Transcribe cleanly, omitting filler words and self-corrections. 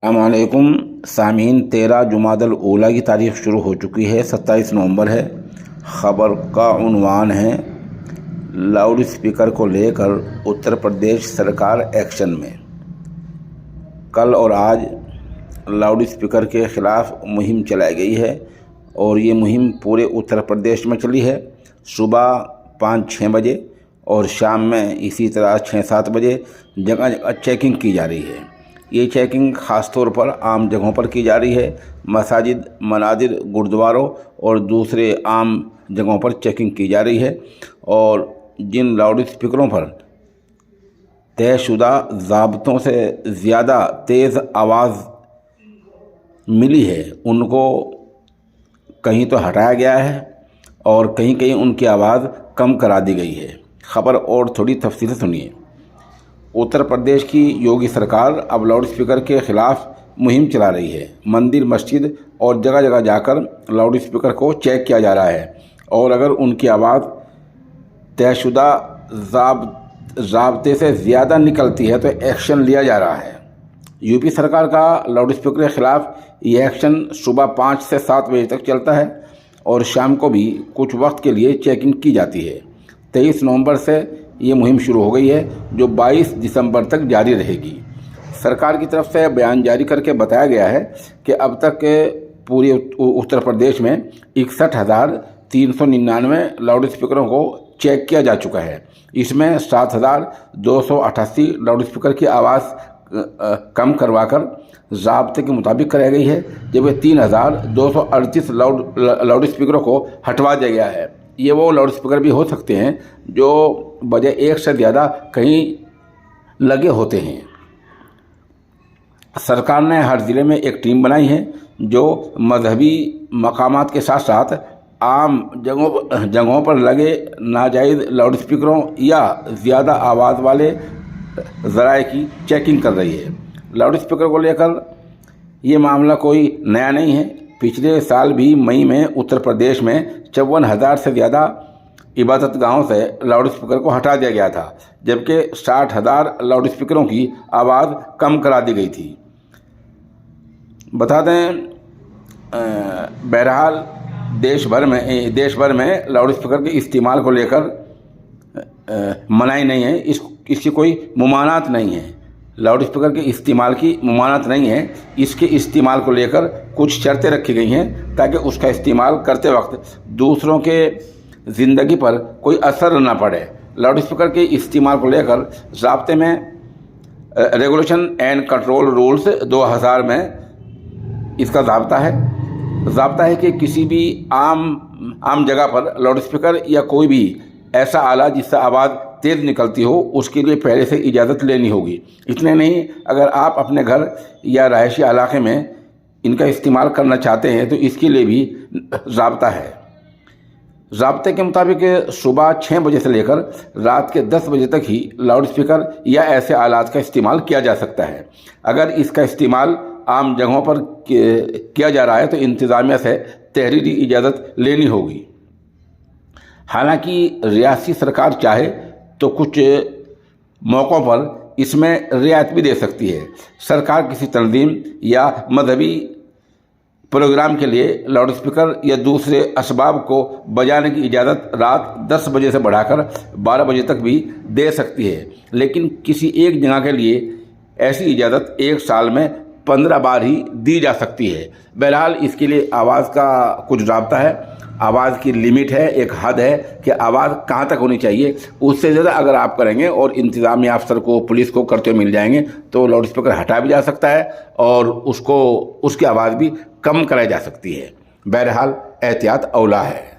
अस्सलामुअलैकुम सामीन। 13 जुमादल ऊला की तारीख शुरू हो चुकी है। 27 नवंबर है। ख़बर का उन्वान है, लाउड स्पीकर को लेकर उत्तर प्रदेश सरकार एक्शन में। कल और आज लाउड स्पीकर के ख़िलाफ़ मुहिम चलाई गई है और ये मुहिम पूरे उत्तर प्रदेश में चली है। सुबह 5-6 बजे और शाम में इसी तरह 6-7 बजे जगह जगह चेकिंग की जा रही है। ये चेकिंग ख़ास तौर पर आम जगहों पर की जा रही है। मसाजिद, मनाजिर, गुरुद्वारों और दूसरे आम जगहों पर चेकिंग की जा रही है और जिन लाउड स्पीकरों पर तयशुदा ज़ाब्तों से ज़्यादा तेज़ आवाज़ मिली है उनको कहीं तो हटाया गया है और कहीं कहीं उनकी आवाज़ कम करा दी गई है। ख़बर और थोड़ी तफसील सुनिए। उत्तर प्रदेश की योगी सरकार अब लाउड स्पीकर के ख़िलाफ़ मुहिम चला रही है। मंदिर, मस्जिद और जगह जगह जाकर लाउड स्पीकर को चेक किया जा रहा है और अगर उनकी आवाज़ तयशुदा ज़ाब्ते से ज़्यादा निकलती है तो एक्शन लिया जा रहा है। यूपी सरकार का लाउड स्पीकर के ख़िलाफ़ ये एक्शन सुबह 5 से 7 बजे तक चलता है और शाम को भी कुछ वक्त के लिए चेकिंग की जाती है। 23 नवंबर से ये मुहिम शुरू हो गई है जो 22 दिसंबर तक जारी रहेगी। सरकार की तरफ से बयान जारी करके बताया गया है कि अब तक पूरे उत्तर प्रदेश में 61,399 लाउड स्पीकरों को चेक किया जा चुका है। इसमें 7,288 लाउड स्पीकर की आवाज़ कम करवाकर ज़ाब्ते के मुताबिक कराई गई है, जबकि 3,238 लाउड स्पीकरों को हटवा दिया गया है। ये वो लाउड स्पीकर भी हो सकते हैं जो वजह एक से ज़्यादा कहीं लगे होते हैं। सरकार ने हर ज़िले में एक टीम बनाई है जो मजहबी मकामात के साथ साथ आम जगहों पर लगे नाजायज़ लाउड स्पीकरों या ज़्यादा आवाज़ वाले ज़राए की चेकिंग कर रही है। लाउड स्पीकर को लेकर ये मामला कोई नया नहीं है। पिछले साल भी मई में उत्तर प्रदेश में 54,000 से ज़्यादा इबादत गाहों से लाउड स्पीकर को हटा दिया गया था, जबकि 60,000 लाउड स्पीकरों की आवाज़ कम करा दी गई थी। बता दें, बहरहाल देश भर में लाउड स्पीकर के इस्तेमाल को लेकर मनाही नहीं है। इसकी कोई मुमानात नहीं है। लाउड स्पीकर के इस्तेमाल की मुमानत नहीं है। इसके इस्तेमाल को लेकर कुछ शर्तें रखी गई हैं ताकि उसका इस्तेमाल करते वक्त दूसरों के ज़िंदगी पर कोई असर न पड़े। लाउड स्पीकर के इस्तेमाल को लेकर ज़ाब्ते में रेगुलेशन एंड कंट्रोल रूल्स 2000 में इसका ज़ाब्ता है कि किसी भी आम जगह पर लाउड स्पीकर या कोई भी ऐसा आला जिससे आवाज़ तेज़ निकलती हो उसके लिए पहले से इजाज़त लेनी होगी। इतने नहीं, अगर आप अपने घर या रहायशी इलाके में इनका इस्तेमाल करना चाहते हैं तो इसके लिए भी ज़ाब्ता है। ज़ाब्ते के मुताबिक सुबह 6 बजे से लेकर रात के 10 बजे तक ही लाउड स्पीकर या ऐसे आलात का इस्तेमाल किया जा सकता है। अगर इसका इस्तेमाल आम जगहों पर किया जा रहा है तो इंतज़ामिया से तहरीरी इजाज़त लेनी होगी। हालांकि रियासती सरकार चाहे तो कुछ मौक़ों पर इसमें रियायत भी दे सकती है। सरकार किसी तंजीम या मजहबी प्रोग्राम के लिए लाउड स्पीकर या दूसरे असबाब को बजाने की इजाज़त रात 10 बजे से बढ़ाकर 12 बजे तक भी दे सकती है, लेकिन किसी एक जगह के लिए ऐसी इजाज़त एक साल में 15 बार ही दी जा सकती है। बहरहाल इसके लिए आवाज़ का कुछ ज़ाब्ता है। आवाज़ की लिमिट है, एक हद है कि आवाज़ कहाँ तक होनी चाहिए। उससे ज़्यादा अगर आप करेंगे और इंतज़ामी अफसर को, पुलिस को करते हुए मिल जाएंगे तो लाउड स्पीकर हटा भी जा सकता है और उसकी आवाज़ भी कम कराई जा सकती है। बहरहाल एहतियात औला है।